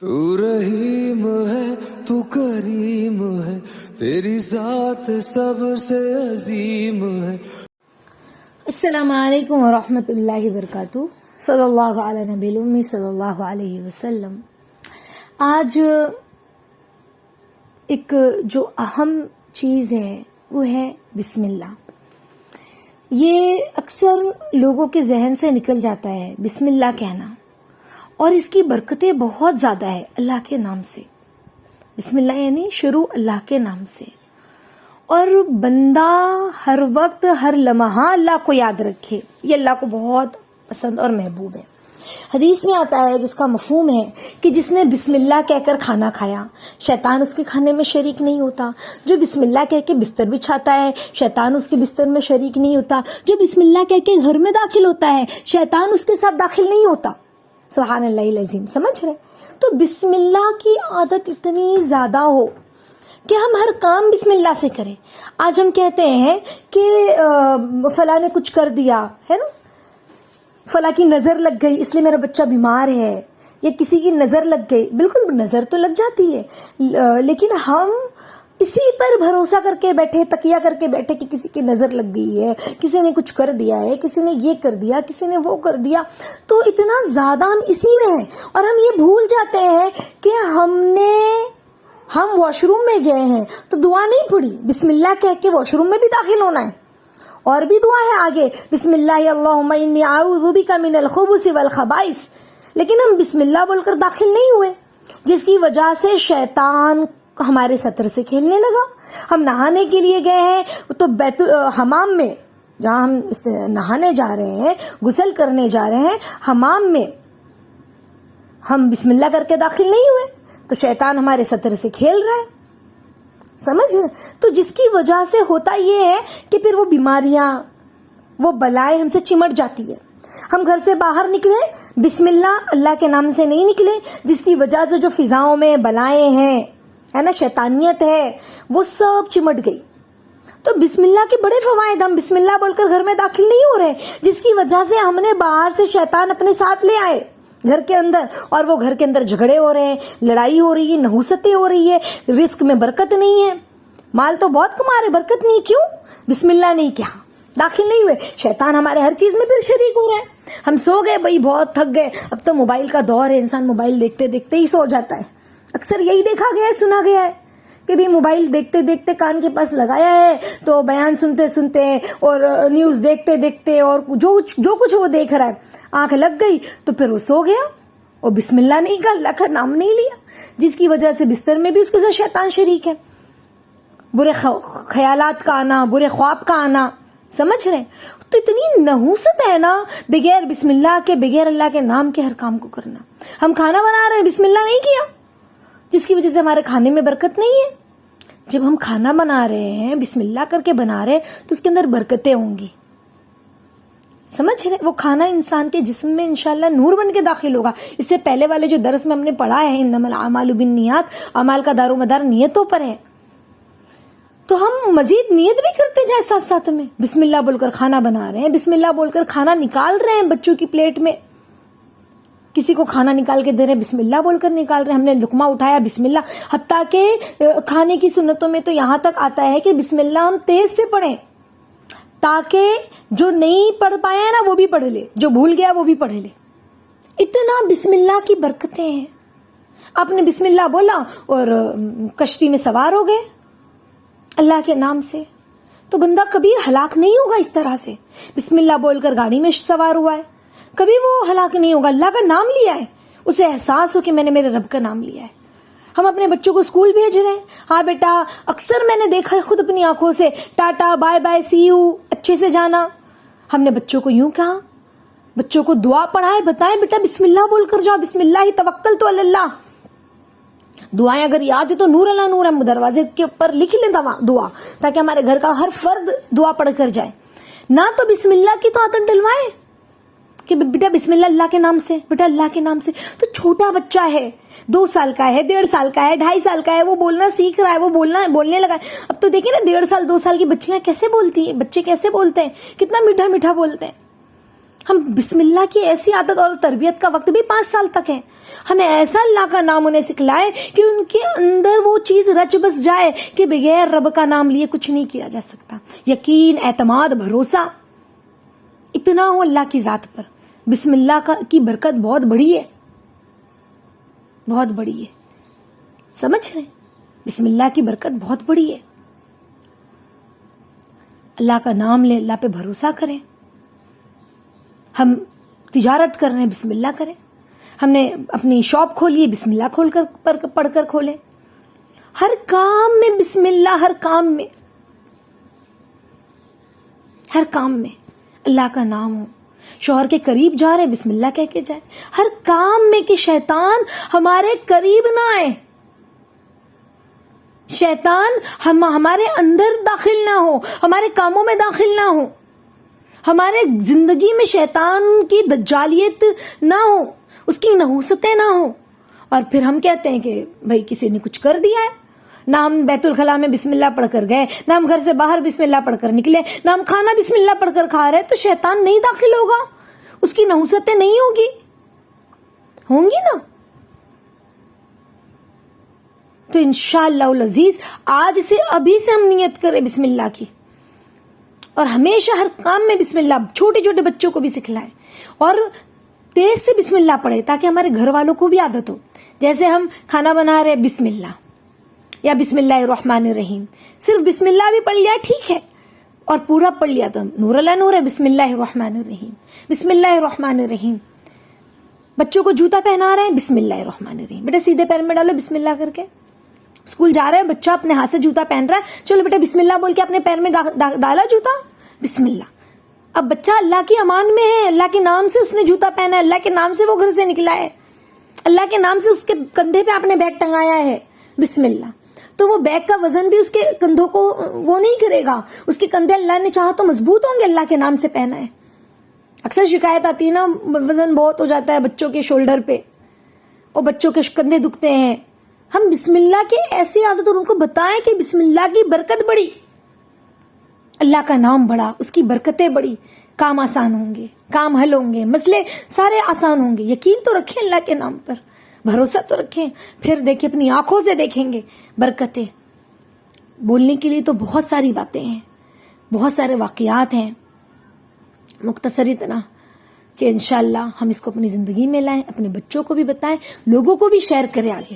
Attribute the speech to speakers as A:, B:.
A: तू रहीम है, तू करीम है, तेरी ज़ात सबसे अजीम है।
B: अस्सलामु अलैकुम व रहमतुल्लाहि व बरकातुहू। सल्लल्लाहु अला नबील उम्मी सल्लल्लाहु अलैहि वसल्लम। आज एक जो अहम चीज़ है वो है बिस्मिल्लाह। ये अक्सर लोगों के जहन से निकल जाता है बिस्मिल्लाह कहना, और इसकी बरकतें बहुत ज़्यादा है अल्लाह के नाम से। बिस्मिल्लाह यानी शुरू अल्लाह के नाम से, और बंदा हर वक्त हर लम्हा अल्लाह को याद रखे, ये अल्लाह को बहुत पसंद और महबूब है। हदीस में आता है जिसका मफहूम है कि जिसने बिस्मिल्लाह कहकर खाना खाया, शैतान उसके खाने में शरीक नहीं होता। जो बिस्मिल्लाह कह के बिस्तर बिछाता है, शैतान उसके बिस्तर में शरीक नहीं होता। जो बिस्मिल्लाह कह के घर में दाखिल होता है, शैतान उसके साथ दाखिल नहीं होता। सुभान अल्लाहिल अज़ीम। समझ रहे? तो बिस्मिल्लाह की आदत इतनी ज्यादा हो कि हम हर काम बिस्मिल्लाह से करें। आज हम कहते हैं कि फला ने कुछ कर दिया है ना, फला की नजर लग गई इसलिए मेरा बच्चा बीमार है, या किसी की नजर लग गई। बिल्कुल नजर तो लग जाती है, लेकिन हम इसी पर भरोसा करके बैठे, तकिया करके बैठे कि किसी की नजर लग गई है, किसी ने कुछ कर दिया है, किसी ने ये कर दिया, किसी ने वो कर दिया। तो इतना ज्यादा हम इसी में हैं, और हम ये भूल जाते हैं कि हम वॉशरूम में गए हैं तो दुआ नहीं पड़ी, बिस्मिल्लाह कह के वॉशरूम में भी दाखिल होना है। और भी दुआ है आगे, बिस्मिल्लाह अल्लाहुम्मा इन्नी अऊज़ु बिका मिनल खुबुसि वल खबाइस, लेकिन हम बिस्मिल्लाह बोलकर दाखिल नहीं हुए, जिसकी वजह से शैतान हमारे सत्र से खेलने लगा। हम नहाने के लिए गए हैं तो हमाम में, जहां हम नहाने जा रहे हैं, गुसल करने जा रहे हैं, हमाम में हम बिस्मिल्लाह करके दाखिल नहीं हुए तो शैतान हमारे सत्र से खेल रहा है। समझ रहे? तो जिसकी वजह से होता ये है कि फिर वो बीमारियां, वो बलाएं हमसे चिमट जाती है। हम घर से बाहर निकले, बिस्मिल्लाह अल्लाह के नाम से नहीं निकले, जिसकी वजह से जो फिजाओं में बलाएं हैं, है ना, शैतानियत है, वो सब चिमट गई। तो बिस्मिल्लाह के बड़े फवायद, हम बिस्मिल्लाह बोलकर घर में दाखिल नहीं हो रहे, जिसकी वजह से हमने बाहर से शैतान अपने साथ ले आए घर के अंदर, और वो घर के अंदर झगड़े हो रहे हैं, लड़ाई हो रही है, नहुसतें हो रही है, रिस्क में बरकत नहीं है, माल तो बहुत कमा रहे, बरकत नहीं। क्यों? बिस्मिल्लाह नहीं किया, दाखिल नहीं हुए। शैतान हमारे हर चीज में फिर शरीक हो रहा है। हम सो गए भाई, बहुत थक गए, अब तो मोबाइल का दौर है, इंसान मोबाइल देखते देखते ही सो जाता है। अक्सर यही देखा गया है, सुना गया है कि भी मोबाइल देखते देखते कान के पास लगाया है तो बयान सुनते सुनते और न्यूज देखते देखते और जो कुछ वो देख रहा है, आंख लग गई तो फिर वो सो गया और बिस्मिल्लाह नहीं कहा, अल्लाह का नाम नहीं लिया, जिसकी वजह से बिस्तर में भी उसके साथ शैतान शरीक है। बुरे ख्यालात का आना, बुरे ख्वाब का आना। समझ रहे? तो इतनी नहुसत है ना बगैर बिस्मिल्लाह के, बगैर अल्लाह के नाम के हर काम को करना। हम खाना बना रहे हैं, बिस्मिल्लाह नहीं किया, जिसकी वजह से हमारे खाने में बरकत नहीं है। जब हम खाना बना रहे हैं, बिस्मिल्लाह करके बना रहे हैं, तो उसके अंदर बरकतें होंगी। समझ रहे? वो खाना इंसान के जिस्म में इंशाल्लाह नूर बन के दाखिल होगा। इससे पहले वाले जो दरस में हमने पढ़ा है, इन्नमल आमालु बिन्नियात, अमाल का दारोमदार नियतों पर है। तो हम मजीद नियत भी करते जाए साथ साथ में, बिस्मिल्लाह बोलकर खाना बना रहे हैं, बिस्मिल्लाह बोलकर खाना निकाल रहे हैं बच्चों की प्लेट में, किसी को खाना निकाल के दे रहे हैं, बिस्मिल्लाह बोलकर निकाल रहे हैं, हमने लुकमा उठाया बिस्मिल्लाह। हत्ता के खाने की सुन्नतों में तो यहां तक आता है कि बिस्मिल्लाह हम तेज से पढ़ें, ताकि जो नहीं पढ़ पाया ना वो भी पढ़ ले, जो भूल गया वो भी पढ़ ले। इतना बिस्मिल्लाह की बरकतें हैं। आपने बिस्मिल्लाह बोला और कश्ती में सवार हो गए अल्लाह के नाम से, तो बंदा कभी हलाक नहीं होगा। इस तरह से बिस्मिल्लाह बोलकर गाड़ी में सवार हुआ है, कभी वो हलाक नहीं होगा। अल्लाह का नाम लिया है, उसे एहसास हो कि मैंने मेरे रब का नाम लिया है। हम अपने बच्चों को स्कूल भेज रहे हैं, हाँ बेटा, अक्सर मैंने देखा है खुद अपनी आंखों से, tata bye bye see you, अच्छे से जाना। हमने बच्चों को यूं कहा, बच्चों को दुआ पढ़ाए, बताएं बेटा बिस्मिल्लाह बोलकर जाओ, बिस्मिल्लाह ही तवक्कल तो अल्लाह। दुआएं अगर याद है तो नूर अल्लाह नूर, हम दरवाजे के ऊपर लिख लें दुआ, ताकि हमारे घर का हर फर्द दुआ पढ़ कर जाए। ना तो बिस्मिल्लाह की तो आदत डलवाए कि बेटा बिस्मिल्लाह अल्लाह के नाम से, बेटा अल्लाह के नाम से। तो छोटा बच्चा है, 2 साल का है, 1.5 साल का है, 2.5 साल का है, वो बोलना सीख रहा है, वो बोलने लगा है। अब तो देखिए ना 1.5 साल 2 साल की बच्चियां कैसे बोलती है, बच्चे कैसे बोलते हैं, कितना मीठा मीठा बोलते हैं। ہم بسم اللہ کی ایسی عادت، اور تربیت کا وقت بھی 5 سال تک ہے، ہمیں ایسا اللہ کا نام انہیں سکھلائے کہ ان کے اندر وہ چیز رچ بس جائے کہ بغیر رب کا نام لیے کچھ نہیں کیا جا سکتا. یقین، اعتماد، بھروسہ اتنا ہو اللہ کی ذات پر. بسم اللہ کی برکت بہت بڑی ہے، بہت بڑی ہے. سمجھ رہے؟ بسم اللہ کی برکت بہت بڑی ہے. اللہ کا نام لیں، اللہ پہ بھروسہ کریں. ہم تجارت کر رہے ہیں، بسم اللہ کریں. ہم نے اپنی شاپ کھولی ہے، بسم اللہ کھول کر پڑھ کر کھولیں. ہر کام میں بسم اللہ، ہر کام میں، ہر کام میں اللہ کا نام ہو. شوہر کے قریب جا رہے ہیں، بسم اللہ کہہ کے جائیں. ہر کام میں کہ شیطان ہمارے قریب نہ آئے، شیطان ہمارے اندر داخل نہ ہو، ہمارے کاموں میں داخل نہ ہو، ہمارے زندگی میں شیطان کی دجالیت نہ ہو، اس کی نحوستیں نہ ہو. اور پھر ہم کہتے ہیں کہ بھائی کسی نے کچھ کر دیا ہے. نہ ہم بیت الخلاء میں بسم اللہ پڑھ کر گئے، نہ ہم گھر سے باہر بسم اللہ پڑھ کر نکلے، نہ ہم کھانا بسم اللہ پڑھ کر کھا رہے، تو شیطان نہیں داخل ہوگا، اس کی نحوستیں نہیں ہوں گی نا. تو انشاءاللہ العزیز آج سے، ابھی سے ہم نیت کریں بسم اللہ کی، اور ہمیشہ ہر کام میں بسم اللہ، چھوٹے چھوٹے بچوں کو بھی سکھلائیں اور تیز سے بسم اللہ پڑھے تاکہ ہمارے گھر والوں کو بھی عادت ہو. جیسے ہم کھانا بنا رہے، بسم اللہ یا بسم اللہ الرحمن الرحیم، صرف بسم اللہ بھی پڑھ لیا ٹھیک ہے، اور پورا پڑھ لیا تو نور اللہ نور ہے. بسم اللہ الرحمن الرحیم، بسم اللہ الرحمن الرحیم. بچوں کو جوتا پہنا رہے ہیں، بسم اللہ الرحمن الرحیم، بیٹا سیدھے پیر میں ڈالو بسم اللہ کر کے. اسکول جا رہے ہیں، بچہ اپنے ہاتھ سے جوتا پہن رہا ہے، چلو بیٹا بسم اللہ بول کے اپنے پیر میں ڈالا جوتا، بسم اللہ. اب بچہ اللہ کی امان میں ہے، اللہ کے نام سے اس نے جوتا پہنا ہے، اللہ کے نام سے وہ گھر سے نکلا ہے، اللہ کے نام سے اس کے کندھے پہ آپ نے بیگ ٹنگایا ہے، بسم اللہ. تو وہ بیگ کا وزن بھی اس کے کندھوں کو وہ نہیں کرے گا، اس کے کندھے اللہ نے چاہا تو مضبوط ہوں گے، اللہ کے نام سے پہنا ہے. اکثر شکایت آتی ہے نا، وزن بہت ہو جاتا ہے بچوں کے شولڈر پہ اور بچوں کے کندھے دکھتے ہیں. ہم بسم اللہ کی ایسی عادت اور ان کو بتائیں کہ بسم اللہ کی برکت بڑی، اللہ کا نام بڑا، اس کی برکتیں بڑی، کام آسان ہوں گے، کام حل ہوں گے، مسئلے سارے آسان ہوں گے. یقین تو رکھیں اللہ کے نام پر، بھروسہ تو رکھیں، پھر دیکھیں اپنی آنکھوں سے دیکھیں گے برکتیں. بولنے کے لیے تو بہت ساری باتیں ہیں، بہت سارے واقعات ہیں، مختصر اتنا کہ انشاءاللہ ہم اس کو اپنی زندگی میں لائیں، اپنے بچوں کو بھی بتائیں، لوگوں کو بھی شیئر کریں آگے.